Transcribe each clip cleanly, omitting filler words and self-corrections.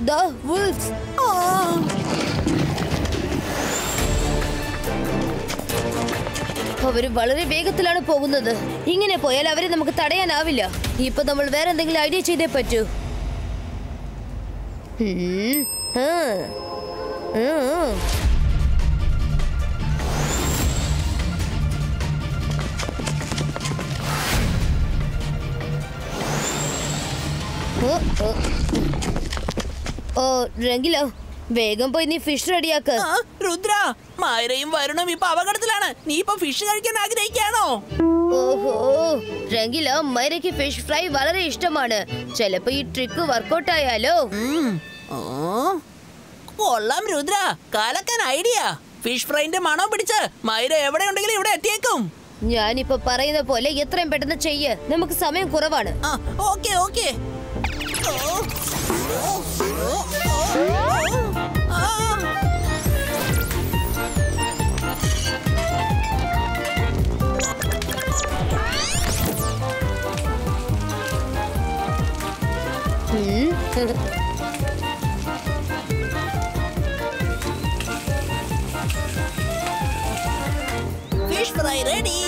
the wolves. അവര് വളരെ വേഗത്തിലാണ് പോകുന്നത്. ഇങ്ങനെ പോയാൽ അവരെ നമുക്ക് തടയാനാവില്ല. ഇപ്പൊ നമ്മൾ വേറെ എന്തെങ്കിലും ഐഡിയ ചെയ്തേ പറ്റൂ. രംഗില, വേഗം പോയി നീ ഫിഷ് റെഡിയാക്ക്. രുദ്ര, മൈരയും വരുണും ഇപ്പൊ അപകടത്തിലാണ്. നീ ഇപ്പൊ ഫിഷ് കഴിക്കാൻ ആഗ്രഹിക്കാണോ? ഓഹോ രംഗില, മൈരയ്ക്ക് ഫിഷ് ഫ്രൈ വളരെ ഇഷ്ടമാണ്. ചിലപ്പോ ഈ ട്രിക്ക് വർക്കൗട്ട് ആയാലോ? കൊള്ളാം രുദ്ര, കാലക്കാൻ ഐഡിയ. ഫിഷ് ഫ്രൈന്റെ മണം പിടിച്ച് മൈര എവിടെ ഉണ്ടെങ്കിലും ഇവിടെ എത്തിയേക്കും. ഞാനിപ്പോ പറയുന്ന പോലെ എത്രയും പെട്ടെന്ന് ചെയ്യ്. നമുക്ക് സമയം കുറവാണ്. Okay okay. Fish fry ready.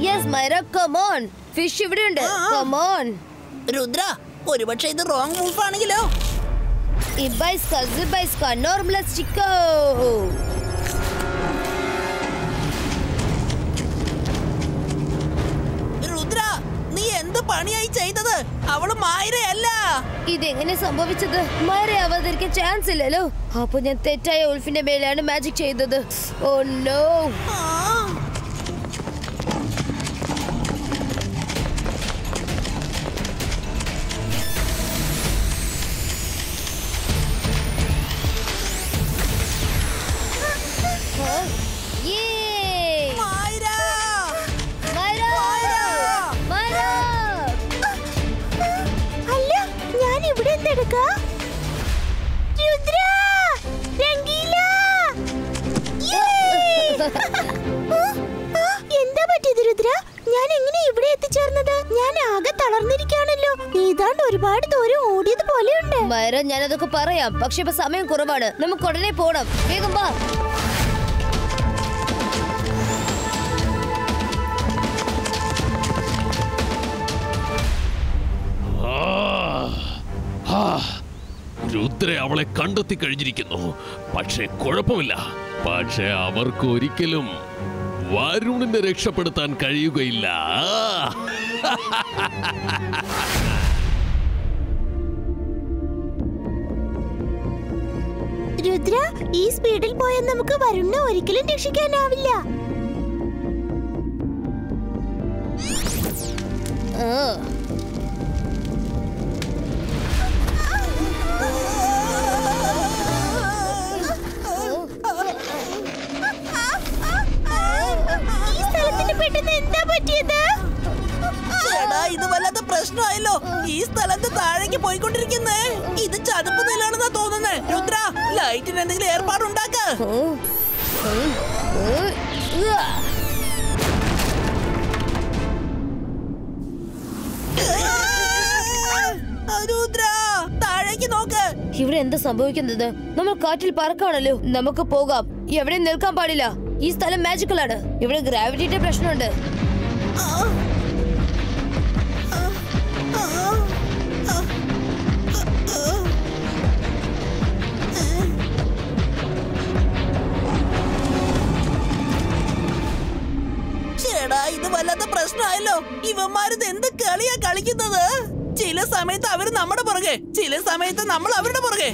Yes, Myra, come on. Fish ഇവിടെയുണ്ട്. Come on. രുദ്ര, ഒരുപക്ഷെ ഇത് റോങ് മൂവ് ആണെങ്കിലോ? Ibaiska, Zibaiska, Normalastico. രുദ്ര, നീ എന്ത് പണിയായി ചെയ്തത്? അവള് മൈരയല്ല. ഇതെങ്ങനെ സംഭവിച്ചത്? മൈര അവതരിക്കാൻ ചാൻസ് ഇല്ലല്ലോ. അപ്പൊ ഞാൻ തെറ്റായ ഉൾഫിന്റെ മേലാണ് മാജിക് ചെയ്തത്. Oh no. എന്താ പറ്റിയത് രുദ്ര? ഞാൻ എങ്ങനെ ഇവിടെ എത്തിച്ചേർന്നത്? ഞാൻ ആകെ തളർന്നിരിക്കുകയാണല്ലോ. ഏതാണ്ട് ഒരുപാട് ദൂരം ഓടിയത് പോലെയുണ്ട്. മൈര, ഞാനതൊക്കെ പറയാം, പക്ഷെ ഇപ്പൊ സമയം കുറവാണ്. നമുക്ക് ഉടനെ പോണം. വേഗം വാ. രുദ്ര അവളെ കണ്ടെത്തി കഴിഞ്ഞിരിക്കുന്നു. പക്ഷെ കുഴപ്പമില്ല. പക്ഷെ അവർക്ക് ഒരിക്കലും വരുണിനെ രക്ഷപ്പെടുത്താൻ കഴിയുകയില്ല. രുദ്ര, ഈ സ്പീഡിൽ പോയാൽ നമുക്ക് വരുണിനെ ഒരിക്കലും രക്ഷിക്കാനാവില്ല. ഇത് വല്ലാത്ത പ്രശ്നമായല്ലോ. ഈ സ്ഥലത്ത് താഴേക്ക് പോയിക്കൊണ്ടിരിക്കുന്നേ. ഇത് ചതുപ്പ് നിലാണെന്നാ തോന്നുന്നേ. രുദ്ര, ലൈറ്റിന് എന്തെങ്കിലും ഏർപ്പാടുണ്ടാക്ക. രുദ്ര, താഴേക്ക് നോക്ക്. ഇവിടെ എന്താ സംഭവിക്കുന്നത്? നമ്മൾ കാറ്റിൽ പറക്കാണല്ലോ. നമുക്ക് പോകാം. എവിടെ നിൽക്കാൻ പാടില്ല. ഈ സ്ഥലം മാജിക്കലാണ്. ഇവിടെ ഗ്രാവിറ്റിയുടെ പ്രശ്നമുണ്ട്. ഇത് വല്ലാത്ത പ്രശ്നമായല്ലോ. ഇവന്മാരിത് എന്ത് കളിയാ കളിക്കുന്നത്? ചില സമയത്ത് അവര് നമ്മുടെ പുറകെ, ചില സമയത്ത് നമ്മൾ അവരുടെ പുറകെ.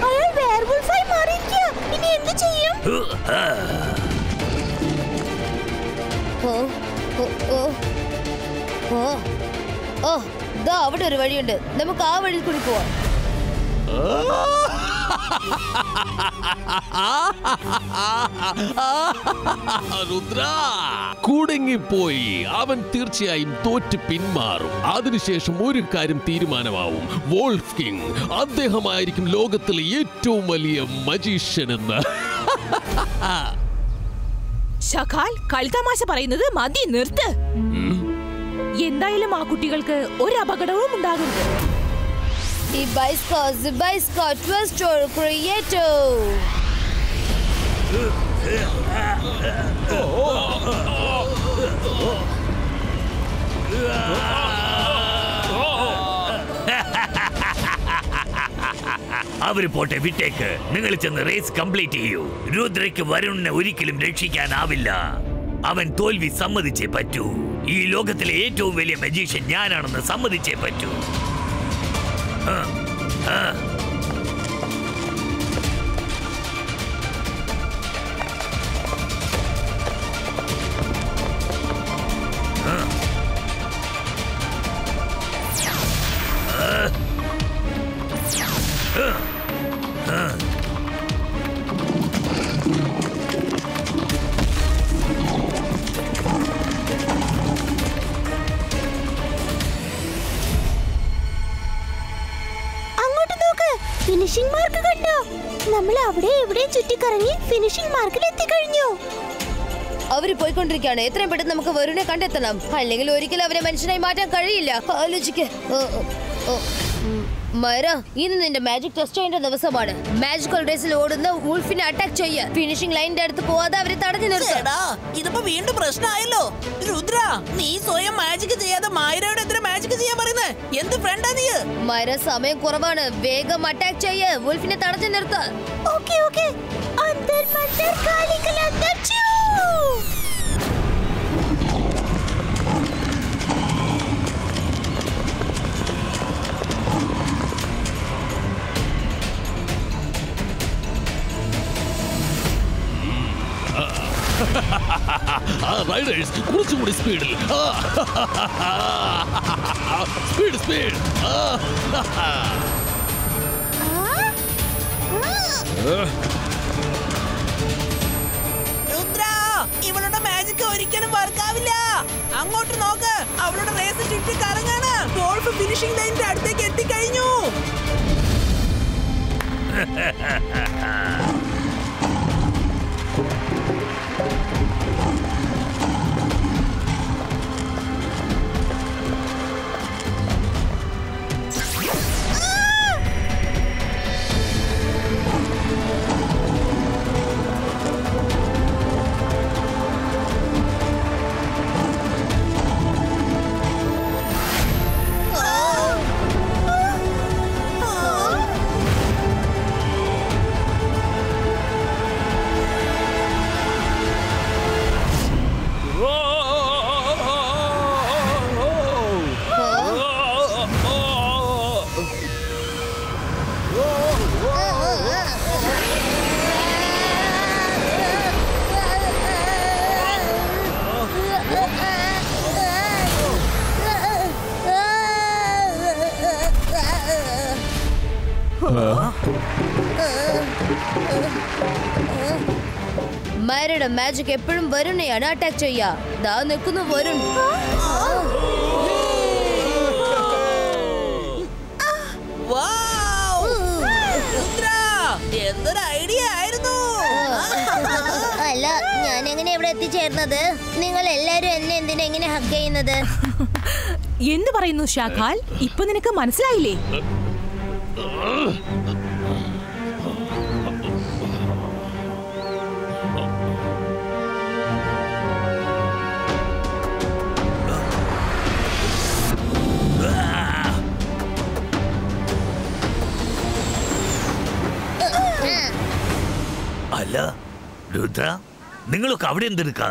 അയാൾ വെയർവുൾഫായി മാറിയിരിക്കുകയാ. ഇനി എന്ത് ചെയ്യും? ഓ ഓ ഓ ഓ ഓ ദാ അവിടെ ഒരു വഴിയുണ്ട്. നമുക്ക് ആ വഴിയിൽ കൂടി പോവാം. രുദ്ര കുടുങ്ങിപ്പോയി. അവൻ തീർച്ചയായും തോറ്റ് പിന്മാറും. അതിനുശേഷം ഒരു കാര്യം തീരുമാനമാവും. വോൾഫ് കിങ് അദ്ദേഹമായിരിക്കും ലോകത്തിലെ ഏറ്റവും വലിയ മജീഷ്യൻ എന്ന്. ശകാൽ, കളിതമാശ പറയുന്നത് മതി, നിർത്ത്. എന്തായാലും ആ കുട്ടികൾക്ക് ഒരു അപകടവും ഉണ്ടാകരുത്. ഈ ബൈസ്കോ ട്വിസ്റ്റർ ക്രിയേറ്റോ. അവര് പോട്ടെ, വിട്ടേക്ക്. നിങ്ങൾ ചെന്ന് റേസ് കംപ്ലീറ്റ് ചെയ്യൂ. രുദ്രയ്ക്ക് വരുണിനെ ഒരിക്കലും രക്ഷിക്കാനാവില്ല. അവൻ തോൽവി സമ്മതിച്ചേ പറ്റൂ. ഈ ലോകത്തിലെ ഏറ്റവും വലിയ മജീഷ്യൻ ഞാനാണെന്ന് സമ്മതിച്ചേ പറ്റൂ. ഫിനിഷിംഗ് മാർക്ക് കണ്ടോ? നമ്മൾ അവിടെ എവിടെ ചുറ്റിക്കറങ്ങി ഫിനിഷിംഗ് മാർക്കിൽ എത്തിക്കഴിഞ്ഞു. അവര് പോയിക്കൊണ്ടിരിക്കുകയാണ്. എത്രയും പെട്ടെന്ന് നമുക്ക് വരുണിനെ കണ്ടെത്തണം. അല്ലെങ്കിൽ ഒരിക്കലും അവരെ മനുഷ്യനായി മാറ്റാൻ കഴിയില്ല. ആലോചിക്ക്. മൈറ, ഇന്ന് നിന്റെ മാജിക് ടെസ്റ്റ് ചെയ്യേണ്ട ദിവസമാണ്. മാജിക്കൽ റേസിൽ ഓടുന്ന വൂൾഫിനെ അറ്റാക്ക് ചെയ്യ. ഫിനിഷിംഗ് ലൈനിന്റെ അടുത്ത് പോവാതെ അവരെ തടഞ്ഞു നിർത്തുക. ഇതിപ്പോ വീണ്ടും പ്രശ്നമായല്ലോ. രുദ്ര, നീ സ്വയം മാജിക് ചെയ്യാതെ മൈറയോട് എന്തിനാ മാജിക് ചെയ്യാൻ പറയുന്നത്? എന്ത് ഫ്രണ്ടാ നീ? മൈറ, സമയം കുറവാണ്. വേഗം അറ്റാക്ക് ചെയ്യ. വൂൾഫിനെ തടഞ്ഞു നിർത്തുക. Okay okay. അന്തർ മന്തർ കാലികൾ അന്തർ ചൂ. റൈഡേഴ്സ് കുറച്ചുകൂടി സ്പീഡിൽ. സ്പീഡ്. രുദ്ര, ഇവളുടെ മാജിക് ഒരിക്കലും വർക്കാവില്ല. അങ്ങോട്ട് നോക്ക്, അവളുടെ റേസ് ചുറ്റി കറങ്ങാണ്. ഗോൾഫ് ഫിനിഷിംഗ് ലൈനിന്റെ അടുത്തേക്ക് എത്തിക്കഴിഞ്ഞു. മൈറയുടെ മാജിക് എപ്പോഴും വരുണിനെയാണ് അറ്റാക്ക് ചെയ്യാ. ദാ നിൽക്കുന്നു വരുൺ. എന്തൊരു ഐഡിയ ആയിരുന്നു. അല്ല, ഞാൻ എങ്ങനെ ഇവിടെ എത്തിച്ചേർന്നത്? നിങ്ങൾ എല്ലാരും എന്നെ എന്തിനാ എങ്ങനെ ഹഗ് ചെയ്യുന്നത്? എന്ത് പറയുന്നു ശാഖാൽ? ഇപ്പൊ നിനക്ക് മനസ്സിലായില്ലേ? അല്ല രുദ്ര, നിങ്ങളൊക്കെ അവിടെ എന്തെടുക്ക?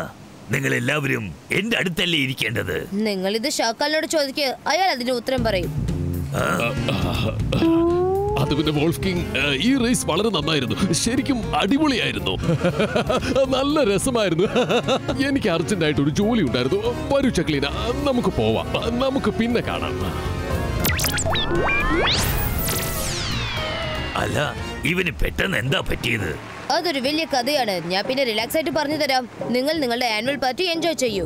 നിങ്ങൾ എല്ലാവരും എന്റെ അടുത്തല്ലേ ഇരിക്കേണ്ടത്? നിങ്ങൾ ഇത് ഷാക്കാലിനോട് ചോദിക്കുക, അയാൾ അതിന് ഉത്തരം പറയും. അത് പിന്നെ വോൾഫ് കിങ്, ഈ റേസ് വളരെ നന്നായിരുന്നു. ശരിക്കും അടിപൊളിയായിരുന്നു. നല്ല രസമായിരുന്നു. എനിക്ക് അർജന്റായിട്ട് ഒരു ജോലി ഉണ്ടായിരുന്നു. വരൂ ചക്ലീന, നമുക്ക് പോവാം. നമുക്ക് പിന്നെ കാണാം. അല്ല, ഇവന് പെട്ടെന്ന് എന്താ പറ്റിയത്? അതൊരു വലിയ കഥയാണ്. ഞാൻ പിന്നെ റിലാക്സ് ആയിട്ട് പറഞ്ഞു തരാം. നിങ്ങൾ നിങ്ങളുടെ ആനുവൽ പാർട്ടി എൻജോയ് ചെയ്യൂ.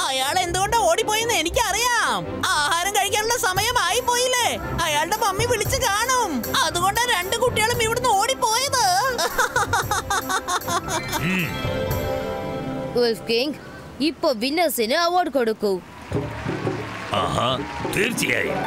അയാൾ എന്തുകൊണ്ടാ ഓടിപ്പോയെന്ന് എനിക്കറിയാം. ആഹാരം കഴിക്കാനുള്ള സമയമായി പോയില്ലേ? അയാളുടെ മമ്മി വിളിച്ചു കാണും. അതുകൊണ്ടാ രണ്ട് കുട്ടികളും ഇവിടുന്ന് ഓടിപ്പോയത്. വോൾഫ് കിങ്, ഇപ്പൊ വിന്നേഴ്സിന് അവാർഡ് കൊടുക്കൂ. ആഹാ, തീർച്ചയായും.